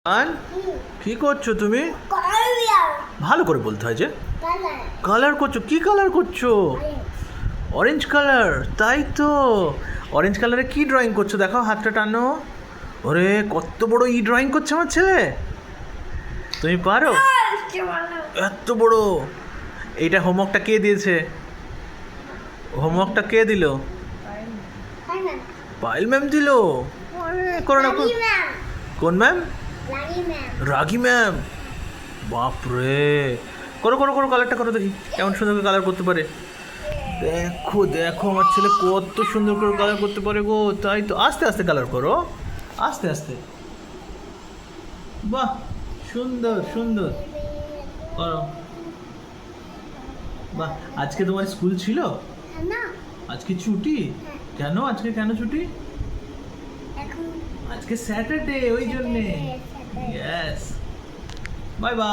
আন কি করছো তুমি? ভালো করে বলতে হয় যে কালার করছো। কি কালার করছো? অরেঞ্জ কালার, তাই তো। অরেঞ্জ কালারে কি ড্রয়িং করছো? দেখাও, হাতটা টানো। ওরে, কত বড় ড্রয়িং করছে আমার ছেলে। তুমি পারো এত বড়? এইটা হোমওয়ার্কটা কে দিয়েছে? হোমওয়ার্কটা কে দিল? পায়েল ম্যাম দিল। আরে করো না। কোন ম্যাম? রাগি ম্যাম। বাপরে, করো করো করো, কালারটা করো দেখি কেমন সুন্দর করে কালার করতে পারে। দেখো দেখো আমার ছেলে কত সুন্দর করে কালার করতে পারে গো। তাই তো, আস্তে আস্তে কালার করো, আস্তে আস্তে। বাহ, সুন্দর সুন্দর করো। বাহ, আজকে তোমার স্কুল ছিল? আজকে ছুটি? কেন আজকে, কেন ছুটি? আজকে স্যাটারডে, ওই জন্যে। ইয়েস। Bye bye.